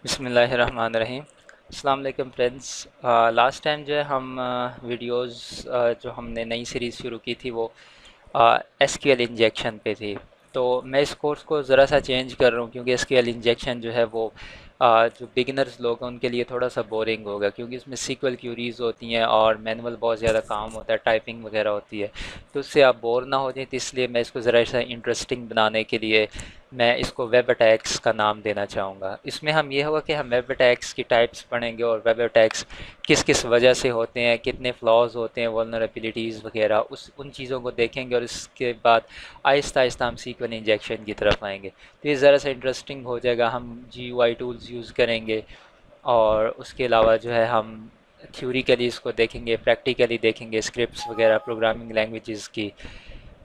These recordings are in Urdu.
بسم اللہ الرحمن الرحیم۔ السلام علیکم فرینڈس۔ لاسٹ ٹائم جو ہے ہم ویڈیوز جو ہم نے نئی سیریز شروع کی تھی وہ ایس کیو ایل انجیکشن پہ تھی۔ تو میں اس کورس کو ذرا سا چینج کر رہا ہوں کیونکہ ایس کیو ایل انجیکشن جو ہے وہ جو بگنرز لوگ ہیں ان کے لیے تھوڑا سا بورنگ ہوگا کیونکہ اس میں سیکول کیوریز ہوتی ہیں اور مینول بہت زیادہ کام ہوتا ہے، ٹائپنگ وغیرہ ہوتی ہے، تو اس سے آپ بور نہ ہو جائیں، تو اس لیے میں اس کو ذرا سا انٹرسٹنگ بنانے کے لیے میں اس کو ویب اٹیکس کا نام دینا چاہوں گا۔ اس میں ہم یہ ہوگا کہ ہم ویب اٹیکس کی ٹائپس پڑھیں گے اور ویب اٹیکس کس کس وجہ سے ہوتے ہیں، کتنے فلاز ہوتے ہیں، ولنریبلٹیز وغیرہ، ان چیزوں کو دیکھیں گے، اور اس کے بعد آہستہ آہستہ ہم سیکوئل انجیکشن کی طرف آئیں گے۔ تو یہ ذرا سا انٹرسٹنگ ہو جائے گا، ہم جی یو آئی ٹولز یوز کریں گے، اور اس کے علاوہ جو ہے ہم تھیوریکلی اس کو دیکھیں گے، پریکٹیکلی دیکھیں گے، اسکرپٹس وغیرہ پروگرامنگ لینگویجز کی،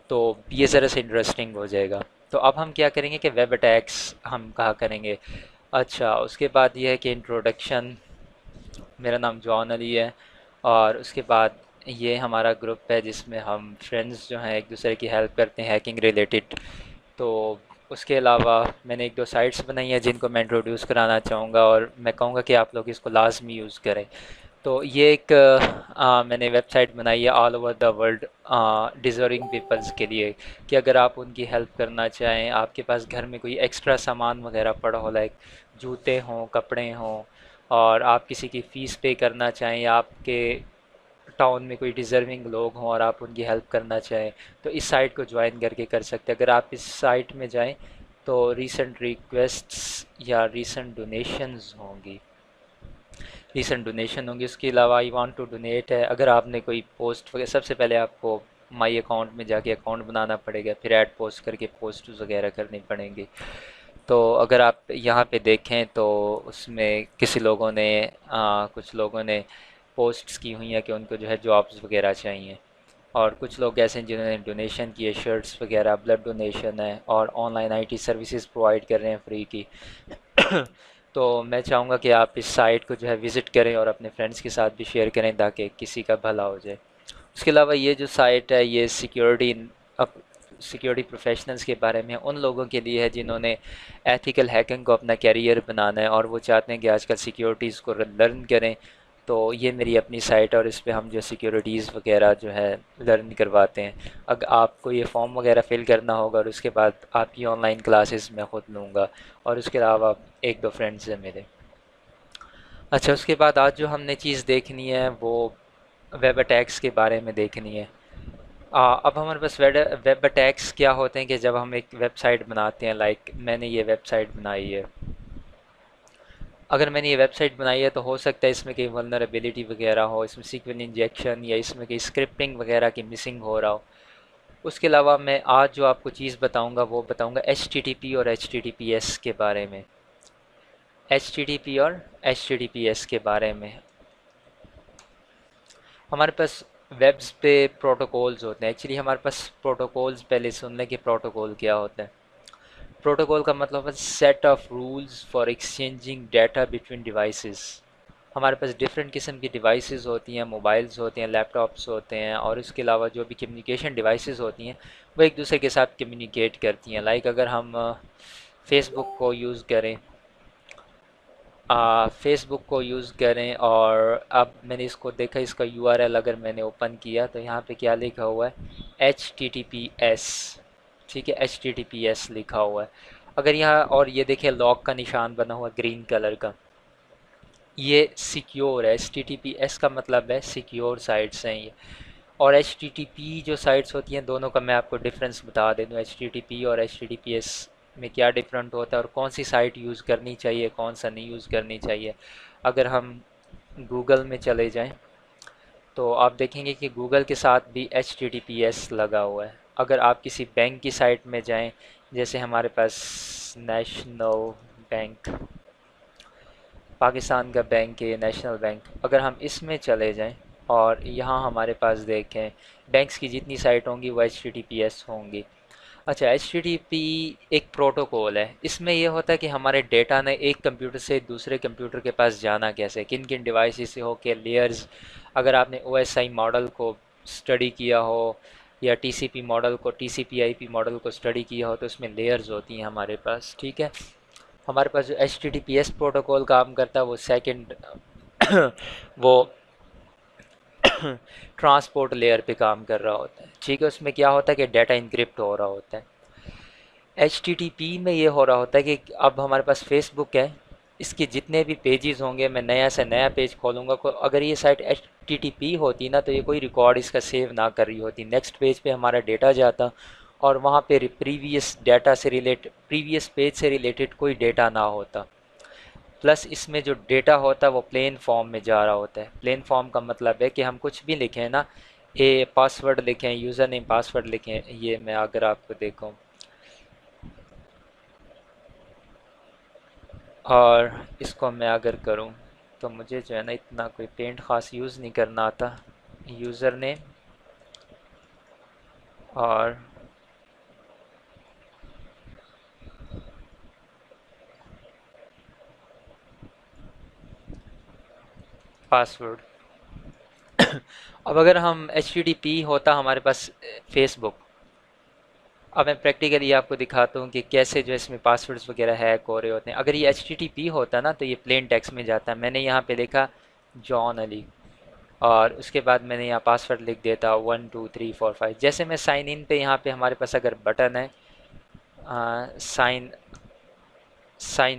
تو یہ ذرا سے انٹرسٹنگ ہو جائے گا۔ تو اب ہم کیا کریں گے کہ ویب اٹیکس ہم کہا کریں گے۔ اچھا، اس کے بعد یہ ہے کہ انٹروڈکشن، میرا نام جون علی ہے، اور اس کے بعد یہ ہمارا گروپ ہے جس میں ہم فرینڈز جو ہیں ایک دوسرے کی ہیلپ کرتے ہیں ہیکنگ ریلیٹڈ۔ تو اس کے علاوہ میں نے ایک دو سائٹس بنائی ہیں جن کو میں انٹروڈیوس کرانا چاہوں گا، اور میں کہوں گا کہ آپ لوگ اس کو لازمی یوز کریں۔ تو یہ ایک میں نے ویب سائٹ بنائی ہے all over the world deserving peoples کے لیے، کہ اگر آپ ان کی ہیلپ کرنا چاہیں، آپ کے پاس گھر میں کوئی ایکسٹرا سامان وغیرہ پڑا ہو، لائک جوتے ہوں، کپڑے ہوں، اور آپ کسی کی فیس پے کرنا چاہیں، یا آپ کے ٹاؤن میں کوئی ڈیزرونگ لوگ ہوں اور آپ ان کی ہیلپ کرنا چاہیں، تو اس سائٹ کو جوائن کر کے کر سکتے ہیں۔ اگر آپ اس سائٹ میں جائیں تو ریسنٹ ریکویسٹس یا ریسنٹ ڈونیشنز ہوں گی، ریسنٹ ڈونیشن ہوں گی۔ اس کے علاوہ آئی وانٹ ٹو ڈونیٹ ہے، اگر آپ نے کوئی پوسٹ وغیرہ، سب سے پہلے آپ کو مائی اکاؤنٹ میں جا کے اکاؤنٹ بنانا پڑے گا، پھر ایڈ پوسٹ کر کے پوسٹ وغیرہ کرنی پڑیں گی۔ تو اگر آپ یہاں پہ دیکھیں تو اس میں کسی لوگوں نے کچھ لوگوں نے پوسٹس کی ہوئی ہیں کہ ان کو جو ہے جابس وغیرہ چاہیے، اور کچھ لوگ ایسے ہیں جنہوں نے ڈونیشن کی ہے، شرٹس وغیرہ، بلڈ ڈونیشن ہے، اور on line I T services provide کر رہے ہیں فری کی۔ تو میں چاہوں گا کہ آپ اس سائٹ کو جو ہے وزٹ کریں اور اپنے فرینڈس کے ساتھ بھی شیئر کریں تاکہ کسی کا بھلا ہو جائے۔ اس کے علاوہ یہ جو سائٹ ہے یہ سیکیورٹی پروفیشنلز کے بارے میں ان لوگوں کے لیے ہے جنہوں نے ایتھیکل ہیکنگ کو اپنا کیریئر بنانا ہے اور وہ چاہتے ہیں کہ آج کل سیکیورٹیز کو لرن کریں۔ تو یہ میری اپنی سائٹ ہے، اور اس پہ ہم جو سیکیورٹیز وغیرہ جو ہے لرن کرواتے ہیں۔ اگر آپ کو یہ فارم وغیرہ فل کرنا ہوگا، اور اس کے بعد آپ کی آن لائن کلاسز میں خود لوں گا، اور اس کے علاوہ ایک دو فرینڈز ہیں میرے۔ اچھا، اس کے بعد آج جو ہم نے چیز دیکھنی ہے وہ ویب اٹیکس کے بارے میں دیکھنی ہے۔ اب ہمارے پاس ویب اٹیکس کیا ہوتے ہیں کہ جب ہم ایک ویب سائٹ بناتے ہیں، لائک میں نے یہ ویب سائٹ بنائی ہے، اگر میں نے یہ ویب سائٹ بنائی ہے تو ہو سکتا ہے اس میں کہیں ولنریبلٹی وغیرہ ہو، اس میں سیکوئل انجیکشن یا اس میں کہیں اسکرپٹنگ وغیرہ کی مسنگ ہو رہا ہو۔ اس کے علاوہ میں آج جو آپ کو چیز بتاؤں گا وہ بتاؤں گا ایچ ٹی ٹی پی اور H T T P S کے بارے میں، ایچ ٹی ٹی پی اور H T T P S کے بارے میں۔ ہمارے پاس ویبس پہ پروٹوکولز ہوتے ہیں، ایکچولی ہمارے پاس پروٹوکولز، پہلے سن لیں کہ پروٹوکول کیا ہوتا ہے۔ پروٹوکول کا مطلب ہے set of rules for exchanging data between devices. ہمارے پاس ڈفرینٹ قسم کی ڈیوائسز ہوتی ہیں، موبائلز ہوتے ہیں، لیپ ٹاپس ہوتے ہیں، اور اس کے علاوہ جو بھی کمیونیکیشن ڈیوائسز ہوتی ہیں وہ ایک دوسرے کے ساتھ کمیونیکیٹ کرتی ہیں۔ لائک اگر ہم فیس بک کو یوز کریں، فیس بک کو یوز کریں، اور اب میں نے اس کو دیکھا، اس کا یو آر ایل اگر میں نے اوپن کیا تو یہاں پہ کیا لکھا ہوا ہے، H T T P S, ٹھیک ہے، H T T P S لکھا ہوا ہے۔ اگر یہاں اور یہ دیکھیں لاک کا نشان بنا ہوا گرین کلر کا، یہ سیکیور ہے، H T T P S کا مطلب ہے سیکیور سائٹس ہیں یہ۔ اور ایچ ٹی ٹی پی جو سائٹس ہوتی ہیں دونوں کا میں آپ کو ڈفرینس بتا دے دوں، ایچ ٹی ٹی پی اور H T T P S میں کیا ڈفرینٹ ہوتا ہے، اور کون سی سائٹ یوز کرنی چاہیے، کون سا نہیں یوز کرنی چاہیے۔ اگر ہم گوگل میں چلے جائیں تو آپ دیکھیں گے کہ گوگل کے ساتھ بھی H T T P S لگا ہوا ہے۔ اگر آپ کسی بینک کی سائٹ میں جائیں، جیسے ہمارے پاس نیشنل بینک، پاکستان کا بینک ہے، نیشنل بینک، اگر ہم اس میں چلے جائیں اور یہاں ہمارے پاس دیکھیں بینکس کی جتنی سائٹ ہوں گی وہ H T T P S ہوں گی۔ اچھا، ایچ ٹی ٹی پی ایک پروٹوکول ہے، اس میں یہ ہوتا ہے کہ ہمارے ڈیٹا نے ایک کمپیوٹر سے دوسرے کمپیوٹر کے پاس جانا کیسے، کن کن ڈیوائسز سے ہو کے لیئرز، اگر آپ نے او ایس آئی ماڈل کو اسٹڈی کیا ہو یا ٹی سی پی ماڈل کو، ٹی سی پی آئی پی ماڈل کو اسٹڈی کیا ہو، تو اس میں لیئرز ہوتی ہیں ہمارے پاس، ٹھیک ہے۔ ہمارے پاس جو HTTPS پروٹوکول کام کرتا ہے وہ سیکنڈ وہ ٹرانسپورٹ لیئر پہ کام کر رہا ہوتا ہے. ٹھیک ہے، اس میں کیا ہوتا ہے کہ ڈیٹا انکرپٹ ہو رہا ہوتا ہے. HTTP میں یہ ہو رہا ہوتا ہے کہ اب ہمارے پاس فیس بک ہے، اس کے جتنے بھی پیجز ہوں گے میں نیا سے نیا پیج کھولوں گا. اگر یہ سائٹ HTTP ہوتی نا تو یہ کوئی ریکارڈ اس کا سیو نہ کر رہی ہوتی، نیکسٹ پیج پہ ہمارا ڈیٹا جاتا اور وہاں پہ پریویس پیج سے ریلیٹڈ کوئی ڈیٹا نہ ہوتا. پلس اس میں جو ڈیٹا ہوتا ہے وہ پلین فارم میں جا رہا ہوتا ہے. پلین فارم کا مطلب ہے کہ ہم کچھ بھی لکھیں نا، پاسورڈ لکھیں، یوزر نیم پاسورڈ لکھیں. یہ میں اگر آپ کو دیکھوں اور اس کو میں اگر کروں تو مجھے جو ہے نا اتنا کوئی پینٹ خاص یوز نہیں کرنا آتا. یوزر نیم اور پاسورڈ. اب اگر ہم HTTP ہوتا ہمارے پاس فیس بک، اب میں پریکٹیکلی آپ کو دکھاتا ہوں کہ کیسے جو اس میں پاسورڈز وغیرہ ہیک ہو رہے ہوتے ہیں. اگر یہ HTTP ہوتا نا تو یہ پلین ٹیکسٹ میں جاتا ہے. میں نے یہاں پہ لکھا جان علی اور اس کے بعد میں نے یہاں پاسورڈ لکھ دیتا 1 2 3 4 5. جیسے میں سائن ان پہ یہاں پہ ہمارے پاس اگر بٹن ہے سائن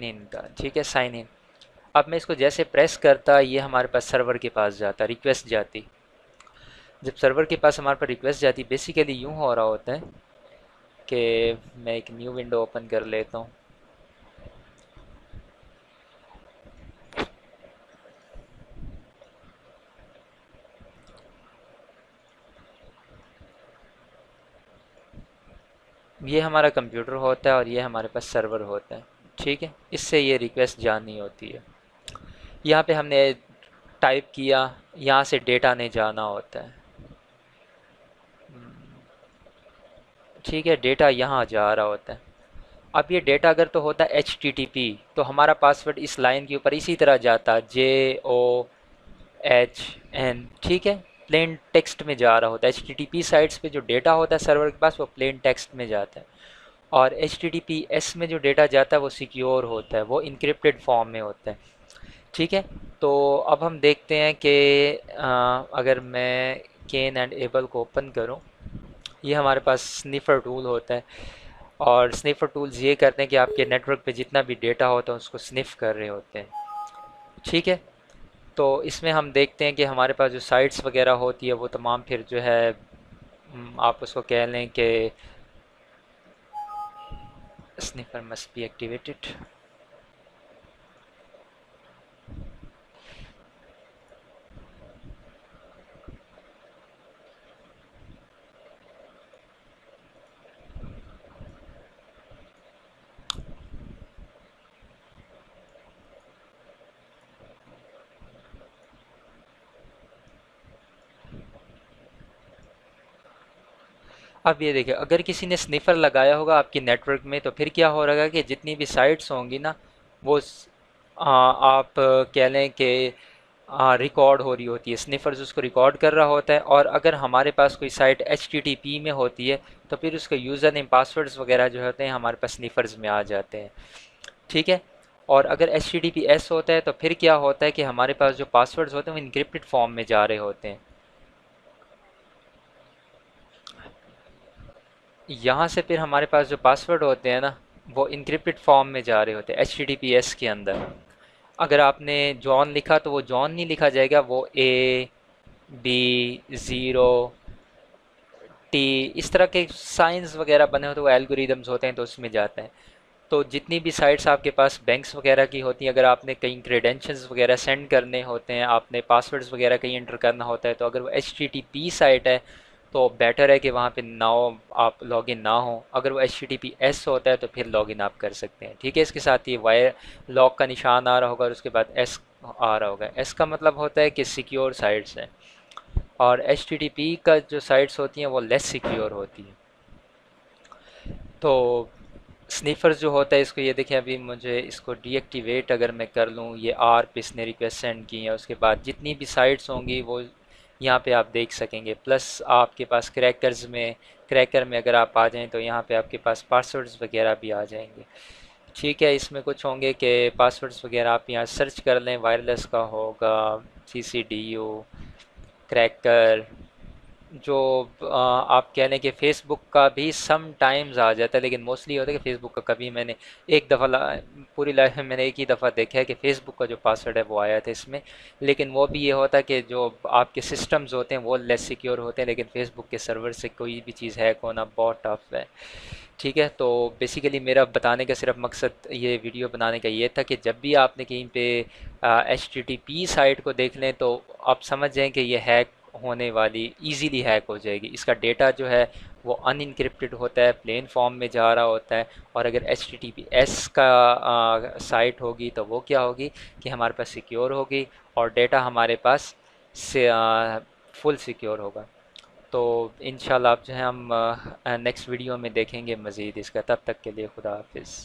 ان کا، ٹھیک ہے سائن ان. اب میں اس کو جیسے پریس کرتا یہ ہمارے پاس سرور کے پاس جاتا، ریکویسٹ جاتی. جب سرور کے پاس ہمارے پاس ریکویسٹ جاتی بیسیکلی یوں ہو رہا ہوتا ہے کہ میں ایک نیو ونڈو اوپن کر لیتا ہوں. یہ ہمارا کمپیوٹر ہوتا ہے اور یہ ہمارے پاس سرور ہوتا ہے. ٹھیک ہے، اس سے یہ ریکویسٹ جانی ہوتی ہے. یہاں پہ ہم نے ٹائپ کیا، یہاں سے ڈیٹا نے جانا ہوتا ہے. ٹھیک ہے، ڈیٹا یہاں جا رہا ہوتا ہے. اب یہ ڈیٹا اگر تو ہوتا ہے HTTP تو ہمارا پاسورڈ اس لائن کے اوپر اسی طرح جاتا JOHN. ٹھیک ہے، پلین ٹیکسٹ میں جا رہا ہوتا ہے. HTTP سائٹس پہ جو ڈیٹا ہوتا ہے سرور کے پاس وہ پلین ٹیکسٹ میں جاتا ہے، اور HTTPS میں جو ڈیٹا جاتا ہے وہ سیکیور ہوتا ہے، وہ انکرپٹڈ فارم میں ہوتا ہے. ٹھیک ہے، تو اب ہم دیکھتے ہیں کہ اگر میں کین اینڈ ایبل کو اوپن کروں، یہ ہمارے پاس سنیفر ٹول ہوتا ہے. اور سنیفر ٹولز یہ کرتے ہیں کہ آپ کے نیٹ ورک پہ جتنا بھی ڈیٹا ہوتا ہے اس کو سنف کر رہے ہوتے ہیں. ٹھیک ہے، تو اس میں ہم دیکھتے ہیں کہ ہمارے پاس جو سائٹس وغیرہ ہوتی ہے وہ تمام پھر جو ہے آپ اس کو کہہ لیں کہ سنیفر مسٹ بی ایکٹیویٹڈ. اب یہ دیکھیں اگر کسی نے سنیفر لگایا ہوگا آپ کی نیٹ ورک میں تو پھر کیا ہو رہا ہے کہ جتنی بھی سائٹس ہوں گی نا وہ آپ کہہ لیں کہ ریکارڈ ہو رہی ہوتی ہے. سنیفرز اس کو ریکارڈ کر رہا ہوتا ہے، اور اگر ہمارے پاس کوئی سائٹ HTTP میں ہوتی ہے تو پھر اس کا یوزر نیم پاسورڈز وغیرہ جو ہوتے ہیں ہمارے پاس سنیفرز میں آ جاتے ہیں. ٹھیک ہے، اور اگر HTTPS ہوتا ہے تو پھر کیا ہوتا ہے کہ ہمارے پاس جو پاسورڈز ہوتے ہیں وہ انکرپٹڈ فارم میں جا رہے ہوتے ہیں. یہاں سے پھر ہمارے پاس جو پاسورڈ ہوتے ہیں نا وہ انکرپٹڈ فارم میں جا رہے ہوتے ہیں HTTPS کے اندر. اگر آپ نے جان لکھا تو وہ جان نہیں لکھا جائے گا، وہ A B 0 T اس طرح کے سائنز وغیرہ بنے ہوتے ہیں، وہ الگوریدمز ہوتے ہیں تو اس میں جاتے ہیں. تو جتنی بھی سائٹس آپ کے پاس بینکس وغیرہ کی ہوتی ہیں، اگر آپ نے کہیں کریڈینشلز وغیرہ سینڈ کرنے ہوتے ہیں، آپ نے پاسورڈز وغیرہ کہیں انٹر کرنا ہوتا ہے، تو اگر وہ HTTP سائٹ ہے تو بیٹر ہے کہ وہاں پہ نہ ہو، آپ لاگ ان نہ ہوں. اگر وہ HTTPS ہوتا ہے تو پھر لاگ ان آپ کر سکتے ہیں. ٹھیک ہے، اس کے ساتھ یہ وائر لاک کا نشان آ رہا ہوگا اور اس کے بعد ایس آ رہا ہوگا. ایس کا مطلب ہوتا ہے کہ سیکیور سائٹس ہیں، اور HTTP کا جو سائٹس ہوتی ہیں وہ لیس سیکیور ہوتی ہیں. تو سنیفرز جو ہوتا ہے اس کو یہ دیکھیں، ابھی مجھے اس کو ڈی ایکٹیویٹ اگر میں کر لوں، یہ پہ اس نے ریکویسٹ سینڈ کی ہے، اس کے بعد جتنی بھی سائٹس ہوں گی وہ یہاں پہ آپ دیکھ سکیں گے. پلس آپ کے پاس کریکر میں اگر آپ آ جائیں تو یہاں پہ آپ کے پاس پاسورڈز وغیرہ بھی آ جائیں گے. ٹھیک ہے، اس میں کچھ ہوں گے کہ پاسورڈس وغیرہ آپ یہاں سرچ کر لیں، وائرلیس کا ہوگا، CCDU، کریکر، جو آپ کہہ لیں کہ فیس بک کا بھی سم ٹائمز آ جاتا ہے، لیکن موسٹلی یہ ہوتا ہے کہ فیس بک کا کبھی میں نے ایک دفعہ پوری لائف میں نے ایک ہی دفعہ دیکھا ہے کہ فیس بک کا جو پاسورڈ ہے وہ آیا تھا اس میں، لیکن وہ بھی یہ ہوتا ہے کہ جو آپ کے سسٹمز ہوتے ہیں وہ لیس سیکیور ہوتے ہیں، لیکن فیس بک کے سرور سے کوئی بھی چیز ہیک ہونا بہت ٹف ہے۔ ٹھیک ہے، تو بیسیکلی میرا بتانے کا صرف مقصد یہ ویڈیو بنانے کا یہ تھا کہ جب بھی آپ نے کہیں پہ HTTP سائٹ کو دیکھ لیں تو آپ سمجھ جائیں کہ یہ ہیک ہونے والی ایزیلی ہیک ہو جائے گی، اس کا ڈیٹا جو ہے وہ ان انکرپٹڈ ہوتا ہے، پلین فارم میں جا رہا ہوتا ہے، اور اگر HTTPS کا سائٹ ہوگی تو وہ کیا ہوگی کہ ہمارے پاس سیکیور ہوگی، اور ڈیٹا ہمارے پاس سے فل سیکیور ہوگا۔ تو انشاءاللہ آپ جو ہے ہم نیکسٹ ویڈیو میں دیکھیں گے مزید اس کا، تب تک کے لیے خدا حافظ۔